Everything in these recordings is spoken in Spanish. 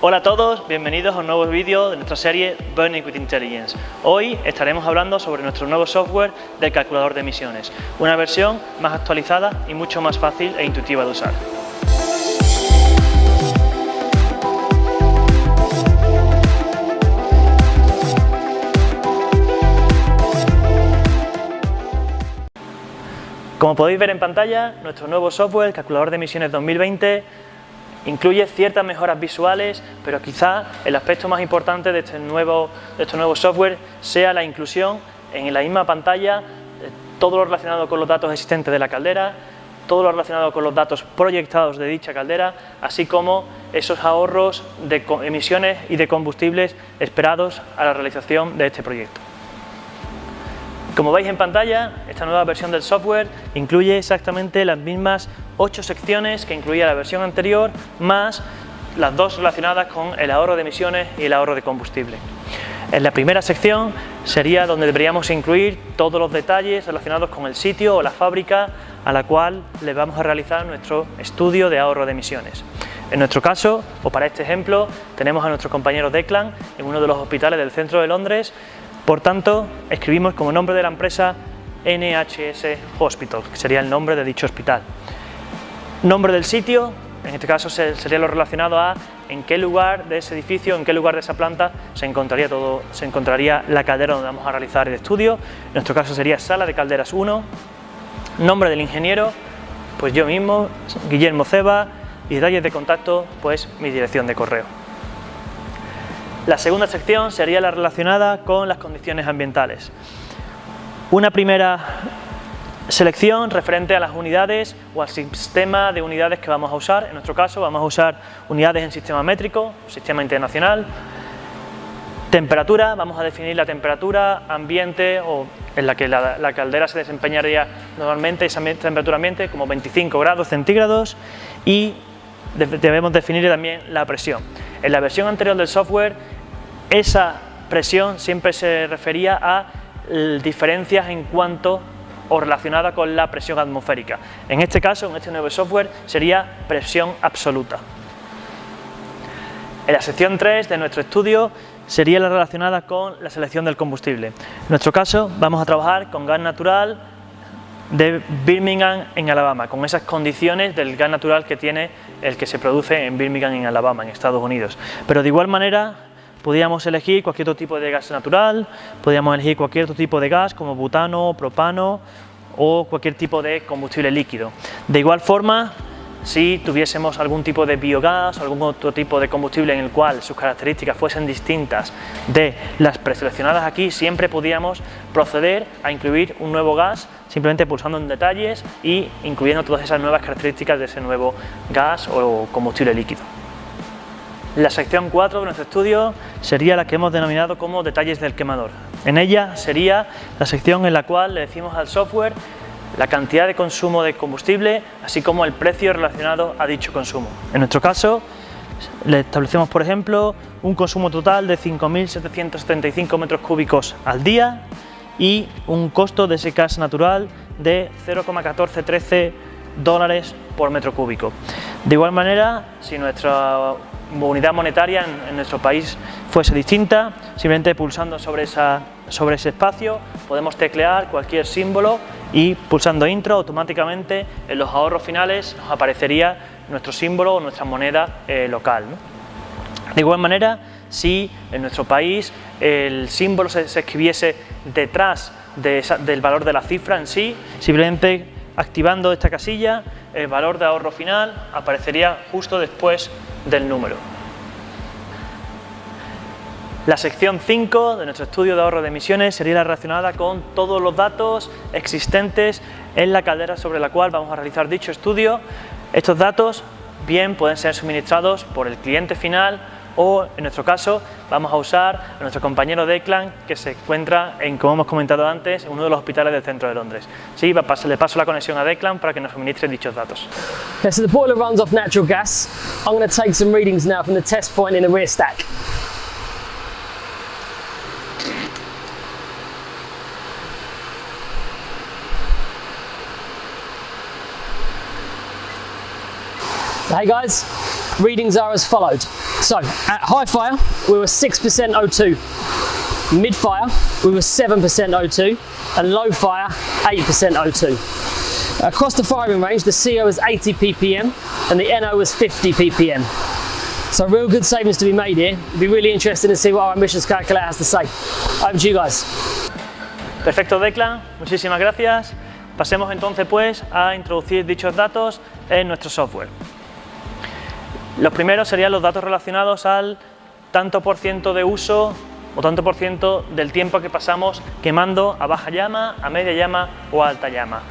Hola a todos, bienvenidos a un nuevo vídeo de nuestra serie Burning with Intelligence. Hoy estaremos hablando sobre nuestro nuevo software del calculador de emisiones, una versión más actualizada y mucho más fácil e intuitiva de usar. Como podéis ver en pantalla, nuestro nuevo software, el calculador de emisiones 2020, incluye ciertas mejoras visuales, pero quizá el aspecto más importante de este nuevo software sea la inclusión en la misma pantalla de todo lo relacionado con los datos existentes de la caldera, todo lo relacionado con los datos proyectados de dicha caldera, así como esos ahorros de emisiones y de combustibles esperados a la realización de este proyecto. Como veis en pantalla, esta nueva versión del software incluye exactamente las mismas 8 secciones que incluía la versión anterior, más las 2 relacionadas con el ahorro de emisiones y el ahorro de combustible. En la primera sección sería donde deberíamos incluir todos los detalles relacionados con el sitio o la fábrica a la cual le vamos a realizar nuestro estudio de ahorro de emisiones. En nuestro caso, o para este ejemplo, tenemos a nuestro compañero Declan en uno de los hospitales del centro de Londres. Por tanto, escribimos como nombre de la empresa NHS Hospital, que sería el nombre de dicho hospital. Nombre del sitio, en este caso sería lo relacionado a en qué lugar de ese edificio, en qué lugar de esa planta se encontraría la caldera donde vamos a realizar el estudio. En nuestro caso sería Sala de Calderas 1. Nombre del ingeniero, pues yo mismo, Guillermo Ceba, y detalles de contacto, pues mi dirección de correo. La segunda sección sería la relacionada con las condiciones ambientales. Una primera selección referente a las unidades o al sistema de unidades que vamos a usar. En nuestro caso vamos a usar unidades en sistema métrico, sistema internacional. Temperatura, vamos a definir la temperatura ambiente o en la que la caldera se desempeñaría normalmente, esa temperatura ambiente como 25 grados centígrados, y debemos definir también la presión. En la versión anterior del software, esa presión siempre se refería a diferencias en cuanto o relacionada con la presión atmosférica. En este caso, en este nuevo software, sería presión absoluta. En la sección 3 de nuestro estudio sería la relacionada con la selección del combustible. En nuestro caso, vamos a trabajar con gas natural de Birmingham en Alabama, con esas condiciones del gas natural que tiene el que se produce en Birmingham en Alabama, en Estados Unidos. Pero de igual manera, podríamos elegir cualquier otro tipo de gas natural, podríamos elegir cualquier otro tipo de gas como butano, propano o cualquier tipo de combustible líquido. De igual forma, si tuviésemos algún tipo de biogás o algún otro tipo de combustible en el cual sus características fuesen distintas de las preseleccionadas aquí, siempre podíamos proceder a incluir un nuevo gas simplemente pulsando en detalles y incluyendo todas esas nuevas características de ese nuevo gas o combustible líquido. La sección 4 de nuestro estudio sería la que hemos denominado como detalles del quemador. En ella sería la sección en la cual le decimos al software la cantidad de consumo de combustible, así como el precio relacionado a dicho consumo. En nuestro caso, le establecemos, por ejemplo, un consumo total de 5.775 metros cúbicos al día y un costo de ese gas natural de $0,1413 por metro cúbico. De igual manera, si nuestra unidad monetaria en nuestro país fuese distinta, simplemente pulsando sobre ese espacio podemos teclear cualquier símbolo y pulsando intro automáticamente en los ahorros finales nos aparecería nuestro símbolo o nuestra moneda local, ¿no? De igual manera, si en nuestro país el símbolo se escribiese detrás del valor de la cifra en sí, simplemente activando esta casilla, el valor de ahorro final aparecería justo después del número. La sección 5 de nuestro estudio de ahorro de emisiones sería la relacionada con todos los datos existentes en la caldera sobre la cual vamos a realizar dicho estudio. Estos datos bien pueden ser suministrados por el cliente final o, en nuestro caso, vamos a usar a nuestro compañero Declan, que se encuentra, como hemos comentado antes, en uno de los hospitales del centro de Londres. Sí, le paso la conexión a Declan para que nos suministre dichos datos. Okay, so the boiler runs off natural gas. I'm going to take some readings now from the test point in the rear stack. Hey guys, readings are as followed. So, at high fire, we were 6% O2. Mid fire, we were 7% O2. And low fire, 8% O2. Across the firing range, the CO was 80 ppm and the NO was 50 ppm. So real good savings to be made here. It'd be really interesting to see what our emissions calculator has to say. Over to you guys. Perfecto, Declan, muchísimas gracias. Pasemos entonces pues a introducir dichos datos en nuestro software. Los primeros serían los datos relacionados al tanto por ciento de uso o tanto por ciento del tiempo que pasamos quemando a baja llama, a media llama o a alta llama.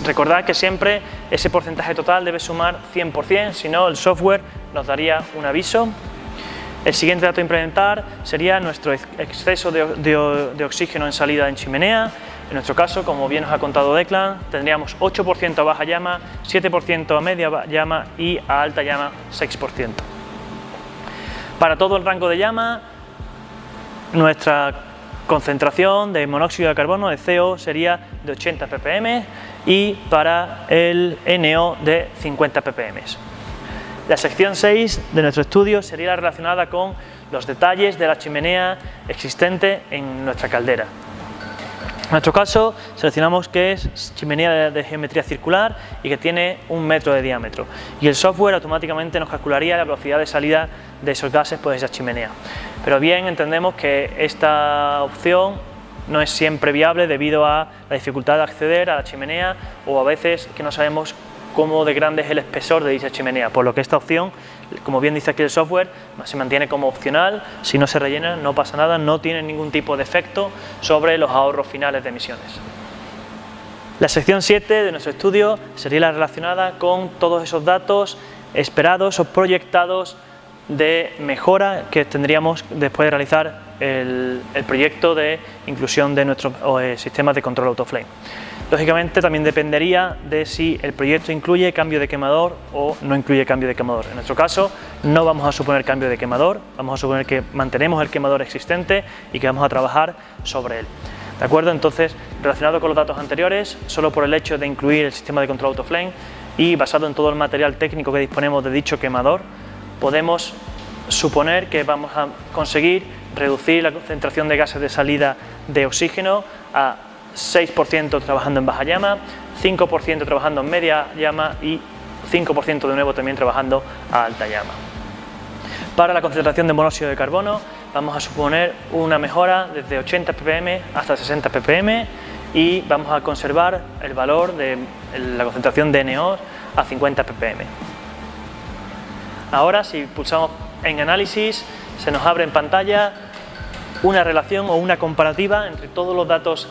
Recordad que siempre ese porcentaje total debe sumar 100%, si no el software nos daría un aviso. El siguiente dato a implementar sería nuestro exceso de oxígeno en salida en chimenea. En nuestro caso, como bien nos ha contado Declan, tendríamos 8% a baja llama, 7% a media llama y a alta llama 6%. Para todo el rango de llama, nuestra concentración de monóxido de carbono, de CO, sería de 80 ppm y para el NO de 50 ppm. La sección 6 de nuestro estudio sería la relacionada con los detalles de la chimenea existente en nuestra caldera. En nuestro caso seleccionamos que es chimenea de geometría circular y que tiene 1 metro de diámetro, y el software automáticamente nos calcularía la velocidad de salida de esos gases por esa chimenea. Pero bien, entendemos que esta opción no es siempre viable debido a la dificultad de acceder a la chimenea o a veces que no sabemos cómo de grande es el espesor de dicha chimenea, por lo que esta opción, como bien dice aquí el software, se mantiene como opcional. Si no se rellena no pasa nada, no tiene ningún tipo de efecto sobre los ahorros finales de emisiones. La sección 7 de nuestro estudio sería la relacionada con todos esos datos esperados o proyectados de mejora que tendríamos después de realizar el proyecto de inclusión de nuestros sistemas de control autoflame. Lógicamente también dependería de si el proyecto incluye cambio de quemador o no incluye cambio de quemador. En nuestro caso no vamos a suponer cambio de quemador, vamos a suponer que mantenemos el quemador existente y que vamos a trabajar sobre él. ¿De acuerdo? Entonces, relacionado con los datos anteriores, solo por el hecho de incluir el sistema de control autoflame y basado en todo el material técnico que disponemos de dicho quemador, podemos suponer que vamos a conseguir reducir la concentración de gases de salida de oxígeno a 6% trabajando en baja llama, 5% trabajando en media llama y 5% de nuevo también trabajando a alta llama. Para la concentración de monóxido de carbono vamos a suponer una mejora desde 80 ppm hasta 60 ppm y vamos a conservar el valor de la concentración de NO a 50 ppm. Ahora, si pulsamos en análisis, se nos abre en pantalla una relación o una comparativa entre todos los datos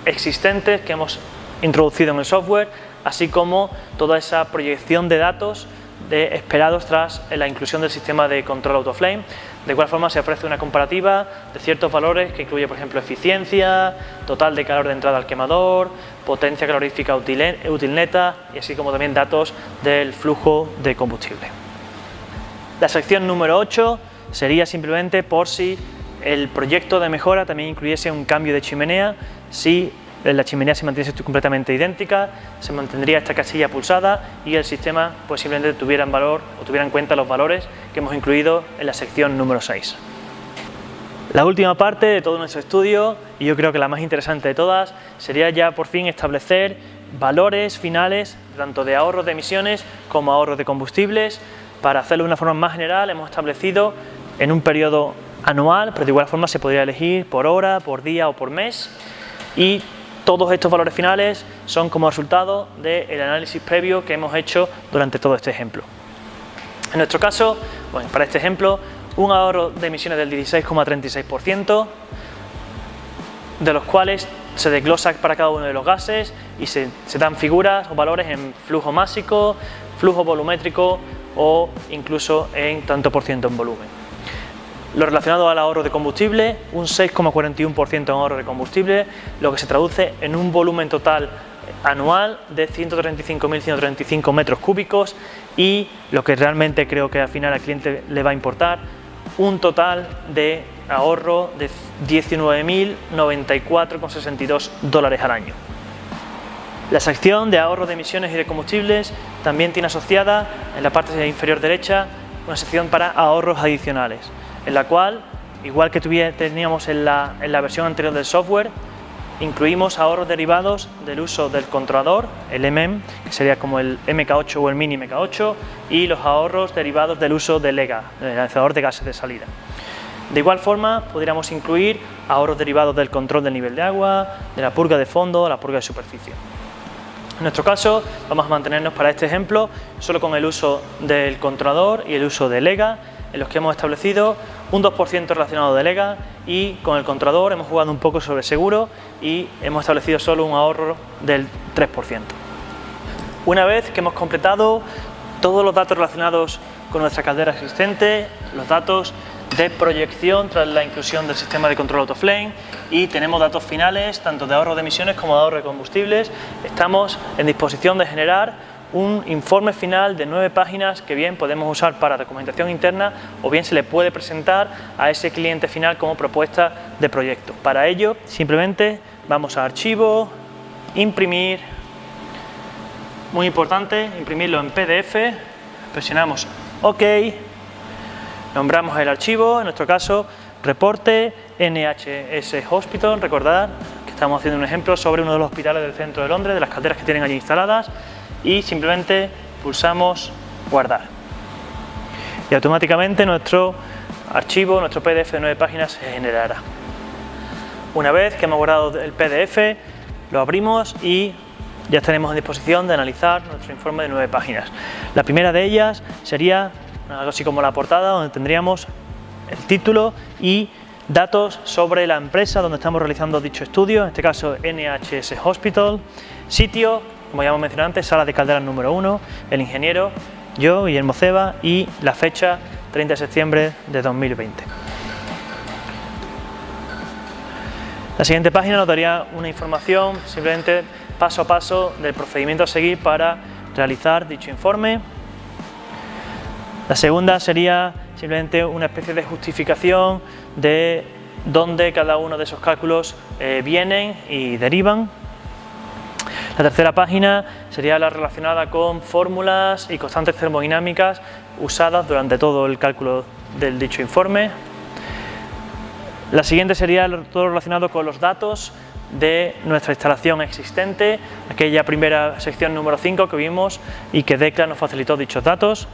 existentes que hemos introducido en el software, así como toda esa proyección de datos esperados tras la inclusión del sistema de control autoflame. De igual forma se ofrece una comparativa de ciertos valores que incluye, por ejemplo, eficiencia, total de calor de entrada al quemador, potencia calorífica útil neta y así como también datos del flujo de combustible. La sección número 8 sería simplemente por si el proyecto de mejora también incluyese un cambio de chimenea. Si la chimenea se mantiene completamente idéntica, se mantendría esta casilla pulsada y el sistema pues simplemente tuviera en cuenta los valores que hemos incluido en la sección número 6. La última parte de todo nuestro estudio, y yo creo que la más interesante de todas, sería ya por fin establecer valores finales tanto de ahorros de emisiones como ahorros de combustibles. Para hacerlo de una forma más general hemos establecido en un periodo anual, pero de igual forma se podría elegir por hora, por día o por mes, y todos estos valores finales son como resultado del análisis previo que hemos hecho durante todo este ejemplo. En nuestro caso, bueno, para este ejemplo, un ahorro de emisiones del 16,36%, de los cuales se desglosa para cada uno de los gases y se dan figuras o valores en flujo másico, flujo volumétrico o incluso en tanto por ciento en volumen. Lo relacionado al ahorro de combustible, un 6,41% en ahorro de combustible, lo que se traduce en un volumen total anual de 135.135 metros cúbicos y lo que realmente creo que al final al cliente le va a importar, un total de ahorro de 19.094,62 dólares al año. La sección de ahorro de emisiones y de combustibles también tiene asociada en la parte inferior derecha, una sección para ahorros adicionales, en la cual, igual que teníamos en la versión anterior del software, incluimos ahorros derivados del uso del controlador, el MM, que sería como el MK8 o el Mini MK8, y los ahorros derivados del uso del EGA, el lanzador de gases de salida. De igual forma, podríamos incluir ahorros derivados del control del nivel de agua, de la purga de fondo, la purga de superficie. En nuestro caso, vamos a mantenernos para este ejemplo solo con el uso del controlador y el uso del EGA, en los que hemos establecido un 2% relacionado del EGA, y con el controlador hemos jugado un poco sobre seguro y hemos establecido solo un ahorro del 3%. Una vez que hemos completado todos los datos relacionados con nuestra caldera existente, los datos de proyección tras la inclusión del sistema de control AutoFlame, y tenemos datos finales tanto de ahorro de emisiones como de ahorro de combustibles, estamos en disposición de generar un informe final de 9 páginas que bien podemos usar para documentación interna o bien se le puede presentar a ese cliente final como propuesta de proyecto. Para ello, simplemente vamos a Archivo, Imprimir, muy importante, imprimirlo en PDF, presionamos OK, nombramos el archivo, en nuestro caso, reporte NHS Hospital. Recordad que estamos haciendo un ejemplo sobre uno de los hospitales del centro de Londres, de las calderas que tienen allí instaladas, y simplemente pulsamos guardar. Y automáticamente nuestro archivo, nuestro PDF de 9 páginas se generará. Una vez que hemos guardado el PDF, lo abrimos y ya estaremos en disposición de analizar nuestro informe de 9 páginas. La primera de ellas sería algo así como la portada, donde tendríamos el título y datos sobre la empresa donde estamos realizando dicho estudio, en este caso NHS Hospital, sitio, como ya hemos mencionado antes, sala de calderas número 1, el ingeniero, yo, Guillermo Ceba, y la fecha 30 de septiembre de 2020. La siguiente página nos daría una información simplemente paso a paso del procedimiento a seguir para realizar dicho informe. La segunda sería simplemente una especie de justificación de dónde cada uno de esos cálculos vienen y derivan. La tercera página sería la relacionada con fórmulas y constantes termodinámicas usadas durante todo el cálculo del dicho informe. La siguiente sería todo relacionado con los datos de nuestra instalación existente, aquella primera sección número 5 que vimos y que DECLA nos facilitó dichos datos.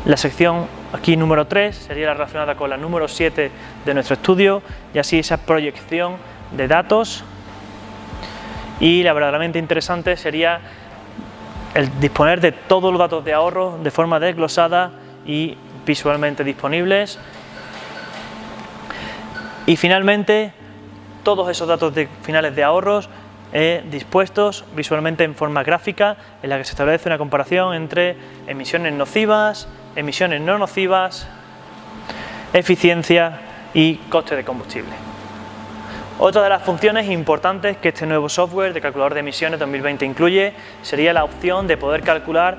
La sección aquí número 3 sería la relacionada con la número 7 de nuestro estudio, y así esa proyección de datos. Y la verdaderamente interesante sería el disponer de todos los datos de ahorro de forma desglosada y visualmente disponibles. Y finalmente, todos esos datos finales de ahorros dispuestos visualmente en forma gráfica, en la que se establece una comparación entre emisiones nocivas, emisiones no nocivas, eficiencia y coste de combustible. Otra de las funciones importantes que este nuevo software de calculador de emisiones 2020 incluye sería la opción de poder calcular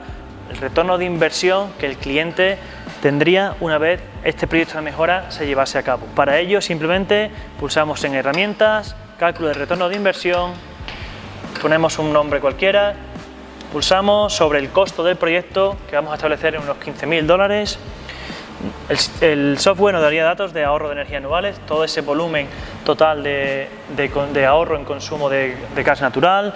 el retorno de inversión que el cliente tendría una vez este proyecto de mejora se llevase a cabo. Para ello simplemente pulsamos en herramientas, cálculo de retorno de inversión, ponemos un nombre cualquiera, pulsamos sobre el costo del proyecto que vamos a establecer en unos $15.000. El software nos daría datos de ahorro de energía anuales, todo ese volumen total de ahorro en consumo de gas natural,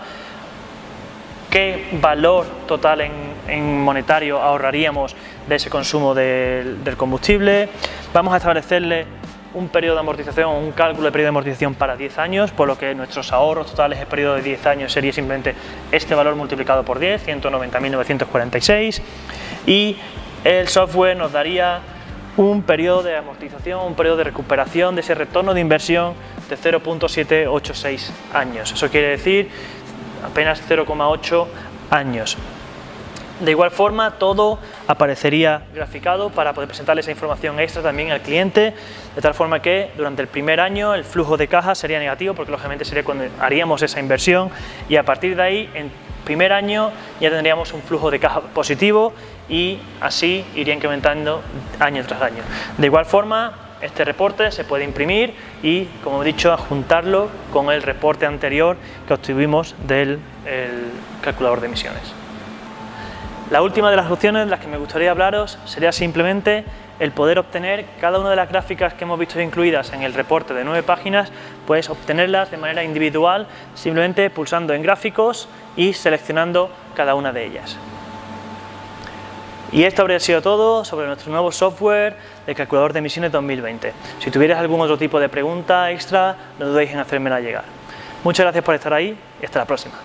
qué valor total en monetario ahorraríamos de ese consumo del combustible. Vamos a establecerle un periodo de amortización, un cálculo de periodo de amortización para 10 años, por lo que nuestros ahorros totales en periodo de 10 años sería simplemente este valor multiplicado por 10, 190.946, y el software nos daría un periodo de amortización, un periodo de recuperación de ese retorno de inversión de 0.786 años. Eso quiere decir apenas 0,8 años. De igual forma, todo aparecería graficado para poder presentarle esa información extra también al cliente, de tal forma que durante el primer año el flujo de caja sería negativo, porque lógicamente sería cuando haríamos esa inversión, y a partir de ahí, en primer año, ya tendríamos un flujo de caja positivo y así iría incrementando año tras año. De igual forma, este reporte se puede imprimir y, como he dicho, adjuntarlo con el reporte anterior que obtuvimos del calculador de emisiones. La última de las opciones de las que me gustaría hablaros sería simplemente el poder obtener cada una de las gráficas que hemos visto incluidas en el reporte de 9 páginas, pues obtenerlas de manera individual simplemente pulsando en gráficos y seleccionando cada una de ellas. Y esto habría sido todo sobre nuestro nuevo software de calculador de emisiones 2020. Si tuvierais algún otro tipo de pregunta extra, no dudéis en hacérmela llegar. Muchas gracias por estar ahí y hasta la próxima.